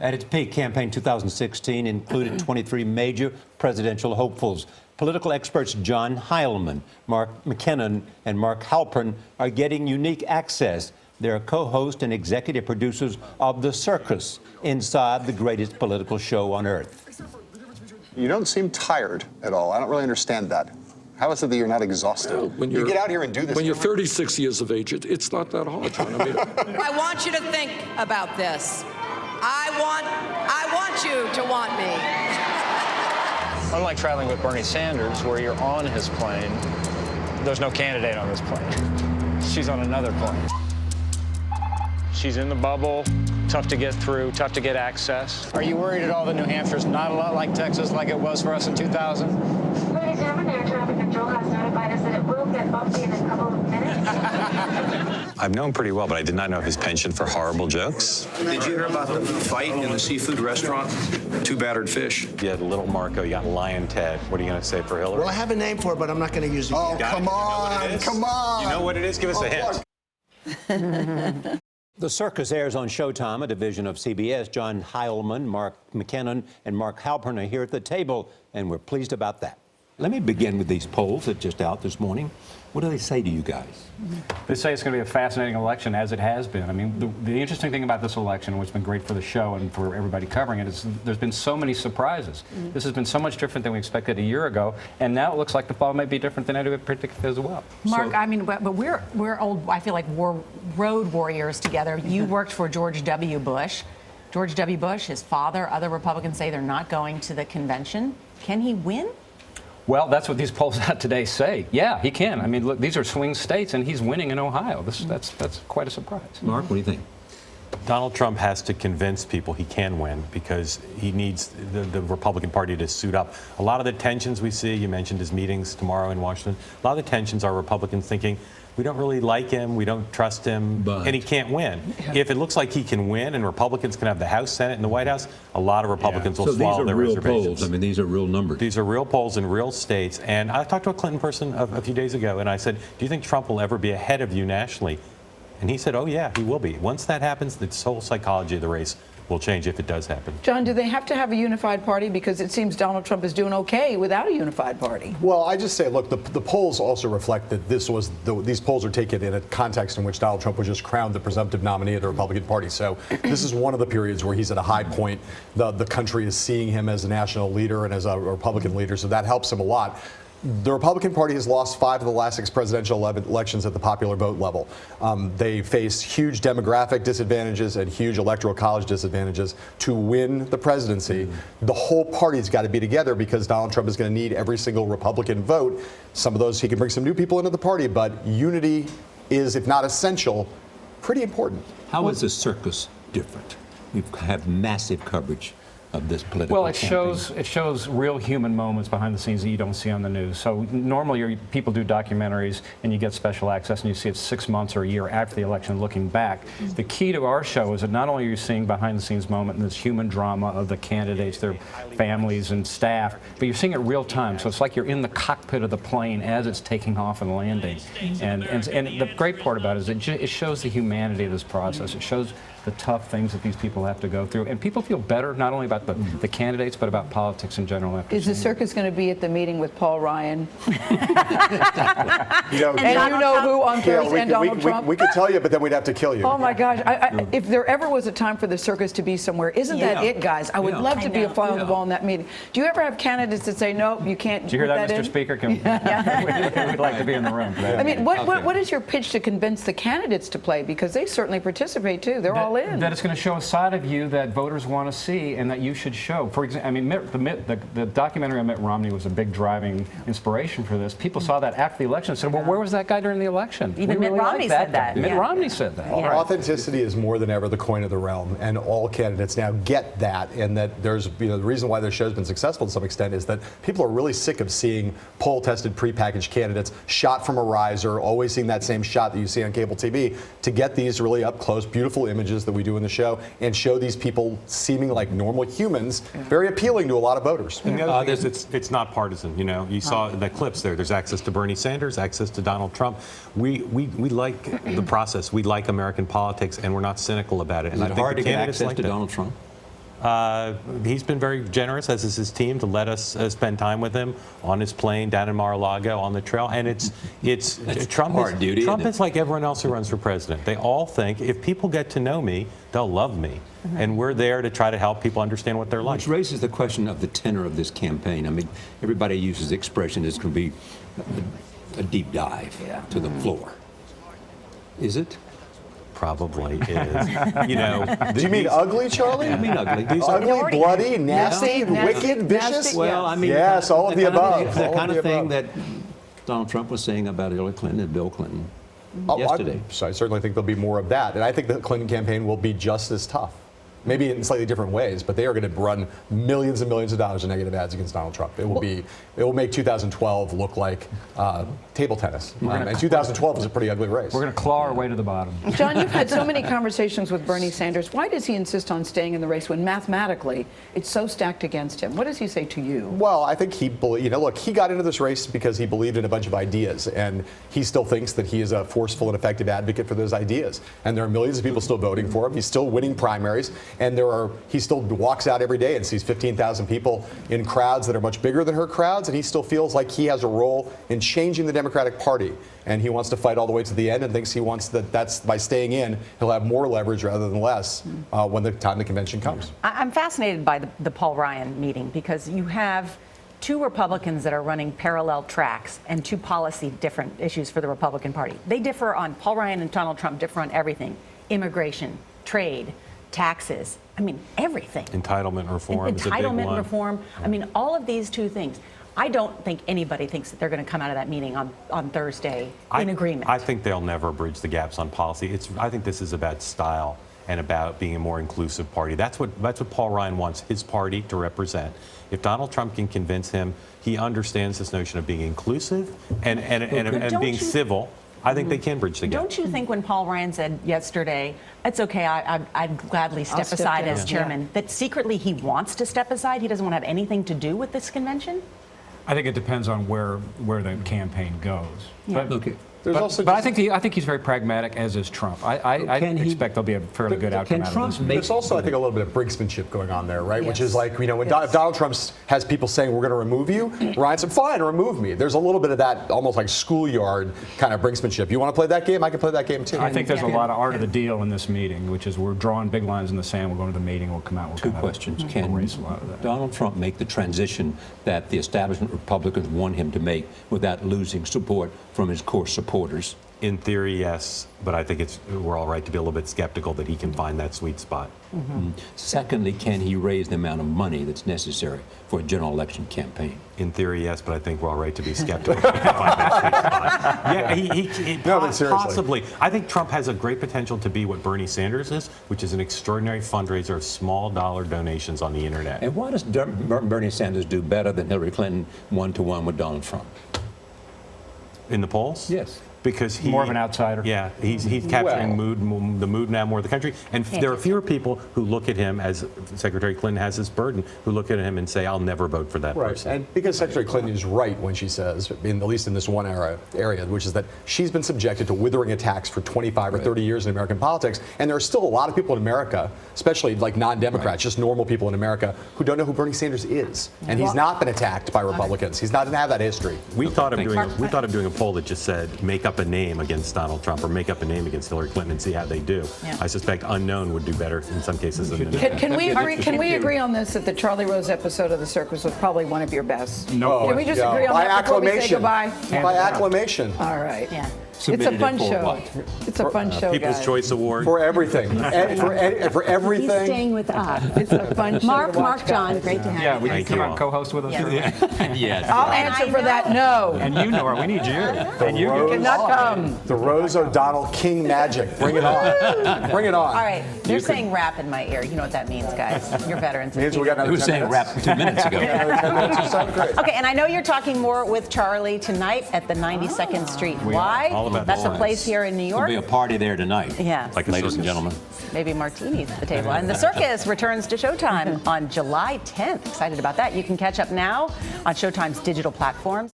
At its peak, campaign 2016 included 23 major presidential hopefuls. Political experts John Heilemann, Mark McKinnon, and Mark Halperin are getting unique access. They're co-hosts and executive producers of The Circus, inside the greatest political show on earth. You don't seem tired at all. I don't really understand that. How is it that you're not exhausted? Well, when you get out here and do this. When you're 36 years of age, it's not that hard, John. I mean, I want you to think about this. I want you to want me. Unlike traveling with Bernie Sanders, where you're on his plane, there's no candidate on this plane. She's on another plane. She's in the bubble, tough to get through, tough to get access. Are you worried at all that New Hampshire's not a lot like Texas like it was for us in 2000? Ladies and gentlemen, air traffic control has notified us that it will get bumpy in a couple of minutes. I've known him pretty well, but I did not know his penchant for horrible jokes. Did you hear about the fight in the seafood restaurant? Two battered fish. You had Little Marco, you got Lion Ted. What are you going to say for Hillary? Well, I have a name for it, but I'm not going to use it. Oh, yet. come on, come on. You know what it is? Give us a hint. The Circus airs on Showtime, a division of CBS. John Heilemann, Mark McKinnon, and Mark Halperin are here at the table, and we're pleased about that. Let me begin with these polls that just out this morning. What do they say to you guys? They say it's going to be a fascinating election, as it has been. I mean, the interesting thing about this election, which has been great for the show and for everybody covering it, is there's been so many surprises. This has been so much different than we expected a year ago, and now it looks like the fall may be different than anyone predicted as well. Mark, I mean, but we're old, I feel like road warriors together. You worked for George W. Bush. George W. Bush, his father, other Republicans say they're not going to the convention. Can he win? Well, that's what these polls out today say. Yeah, he can. I mean, look, these are swing states, and he's winning in Ohio. That's quite a surprise. Mark, what do you think? Donald Trump has to convince people he can win because he needs the Republican Party to suit up. A lot of the tensions we see, you mentioned his meetings tomorrow in Washington, a lot of the tensions are Republicans thinking, we don't really like him, we don't trust him, and he can't win. If it looks like he can win and Republicans can have the House, Senate, and the White House, a lot of Republicans will swallow their reservations. So these are real polls. I mean, these are real numbers. These are real polls in real states. And I talked to a Clinton person a few days ago, and I said, do you think Trump will ever be ahead of you nationally? And he said, oh, yeah, he will be. Once that happens, the whole psychology of the race will change if it does happen. John, do they have to have a unified party? Because it seems Donald Trump is doing okay without a unified party. Well, I just say, look, the polls also reflect that these polls are taken in a context in which Donald Trump was just crowned the presumptive nominee of the Republican Party. So this is one of the periods where he's at a high point. The country is seeing him as a national leader and as a Republican leader, so that helps him a lot. The Republican Party has lost 5 of the last 6 presidential elections at the popular vote level. They face huge demographic disadvantages and huge electoral college disadvantages to win the presidency. The whole party's got to be together because Donald Trump is going to need every single Republican vote. Some of those, he can bring some new people into the party, but unity is, if not essential, pretty important. How is the Circus different? We have massive coverage of this political campaign. It shows real human moments behind the scenes that you don't see on the news. So normally people do documentaries and you get special access and you see it 6 months or a year after the election looking back. The key to our show is that not only are you seeing behind the scenes moment and this human drama of the candidates, their families and staff, but you're seeing it real time. So it's like you're in the cockpit of the plane as it's taking off and landing. And the great part about it is it shows the humanity of this process. It shows the tough things that these people have to go through. And people feel better not only about the candidates, but about politics in general. Is the Circus going to be at the meeting with Paul Ryan? You know, and you know who on Thursday, and Donald Trump? We could tell you, but then we'd have to kill you. Oh my gosh! If there ever was a time for the Circus to be somewhere, isn't that it, guys? I would love to be a fly on the wall in that meeting. Do you ever have candidates that say, no, you can't? Did you hear that, Mr. Speaker? We'd like to be in the room. I mean, what is your pitch to convince the candidates to play? Because they certainly participate too. They're all in. That it's going to show a side of you that voters want to see and that you should show. For example, I mean, the documentary on Mitt Romney was a big driving inspiration for this. People saw that after the election and said, well, where was that guy during the election? Even Mitt Romney said that. Mitt Romney said that. Authenticity is more than ever the coin of the realm, and all candidates now get that. And that there's, the reason why their show's been successful to some extent is that people are really sick of seeing poll-tested, prepackaged candidates shot from a riser, always seeing that same shot that you see on cable TV. To get these really up-close, beautiful images that we do in the show and show these people seeming like normal humans, very appealing to a lot of voters. And the other thing is it's not partisan. You saw the clips there. There's access to Bernie Sanders, access to Donald Trump. We like the process. We like American politics, and we're not cynical about it. Is it hard to get access to Donald Trump? He's been very generous, as is his team, to let us spend time with him on his plane down in Mar-a-Lago on the trail. And it's Trump. hard duty, Trump isn't it? is like everyone else who runs for president. They all think if people get to know me, they'll love me. And we're there to try to help people understand what they're like. Which raises the question of the tenor of this campaign. I mean, everybody uses the expression it's going to be a deep dive to the floor. Is it? Probably is. You know. Do you mean ugly, Charlie? I mean ugly. Ugly, bloody, nasty, wicked, vicious? nasty, Well, I mean, yes, all of the above. The All kind of of the thing above. that Donald Trump was saying about Hillary Clinton and Bill Clinton Oh, yesterday. I certainly think there'll be more of that. And I think the Clinton campaign will be just as tough. Maybe in slightly different ways, but they are going to run millions and millions of dollars in negative ads against Donald Trump. It will make 2012 look like table tennis. And 2012 is a pretty ugly race. We're going to claw our way to the bottom. John, you've had so many conversations with Bernie Sanders. Why does he insist on staying in the race when mathematically it's so stacked against him? What does he say to you? Well, I think he got into this race because he believed in a bunch of ideas, and he still thinks that he is a forceful and effective advocate for those ideas. And there are millions of people still voting for him. He's still winning primaries, and he still walks out every day and sees 15,000 people in crowds that are much bigger than her crowds, and he still feels like he has a role in changing the Democratic Party. And he wants to fight all the way to the end, and thinks that's by staying in, he'll have more leverage rather than less when the time the convention comes. I'm fascinated by the Paul Ryan meeting because you have two Republicans that are running parallel tracks and two policy different issues for the Republican Party. They differ on, Paul Ryan and Donald Trump differ on everything: immigration, trade, taxes. I mean, everything. Entitlement reform is a big Entitlement one. reform. I mean, all of these two things. I don't think anybody thinks that they're going to come out of that meeting on Thursday in agreement. I think they'll never bridge the gaps on policy. I think this is about style and about being a more inclusive party. That's what Paul Ryan wants his party to represent. If Donald Trump can convince him he understands this notion of being inclusive and being civil, I think they can bridge the gap. Don't you think when Paul Ryan said yesterday, it's okay, I'd gladly step aside as chairman, that secretly he wants to step aside? He doesn't want to have anything to do with this convention? I think it depends on where the campaign goes. Yeah. But I think he's very pragmatic, as is Trump. I expect there'll be a fairly good outcome out of this. There's also, I think, a little bit of brinksmanship going on there, right? Yes. Which is like, when if Donald Trump has people saying, we're going to remove you, Ryan said, fine, remove me. There's a little bit of that almost like schoolyard kind of brinksmanship. You want to play that game? I can play that game too. I think there's a lot of art of the deal in this meeting, which is we're drawing big lines in the sand. We're going to the meeting. We'll come out. Two questions. Can erase a lot of that. Donald Trump make the transition that the establishment Republicans want him to make without losing support from his core supporters? In theory, yes, but I think we're all right to be a little bit skeptical that he can find that sweet spot. Secondly, can he raise the amount of money that's necessary for a general election campaign? In theory, yes, but I think we're all right to be skeptical. He can find that sweet spot. Yeah, he but seriously. possibly. I think Trump has a great potential to be what Bernie Sanders is, which is an extraordinary fundraiser of small dollar donations on the internet. And why does Bernie Sanders do better than Hillary Clinton 1-to-1 with Donald Trump? In the polls? Yes. Because he's more of an outsider. Yeah, he's capturing the mood now more of the country. And there are fewer people who look at him, as Secretary Clinton has this burden, who look at him and say, I'll never vote for that person. And because Secretary Clinton is right when she says, at least in this one area, which is that she's been subjected to withering attacks for 25 or 30 years in American politics. And there are still a lot of people in America, especially like non-Democrats, just normal people in America, who don't know who Bernie Sanders is. And he's not been attacked by Republicans. He's not going to have that history. We thought of doing a poll that just said, make up a name against Donald Trump or make up a name against Hillary Clinton and see how they do. Yeah. I suspect unknown would do better in some cases than Can we agree on this, that the Charlie Rose episode of The Circus was probably one of your best? No. Can we just agree on that before we say goodbye? By acclamation. All right. Yeah. It's a fun show. It's a fun show, People's guys. Choice Award. For everything. for everything. He's staying with us. It's a fun show. Mark, John, great to have you. Yeah, we can come out and co-host with us. Yes. I'll answer for that, no. And you, Nora, we need you. And you cannot come. The Rose O'Donnell King magic. Bring it on. Bring it on. All right, they're saying rap in my ear. You know what that means, guys. You're veterans. Means we got another Who was 10 saying minutes? rap 2 minutes ago? Another 10 minutes or so? Great. Okay, and I know you're talking more with Charlie tonight at the 92nd Street. Why? All about That's a noise. place here in New There'll York. be a party there tonight. Yeah. Like a Ladies and circus. gentlemen. Maybe martinis at the table. And the Circus returns to Showtime on July 10th. Excited about that. You can catch up now on Showtime's digital platforms.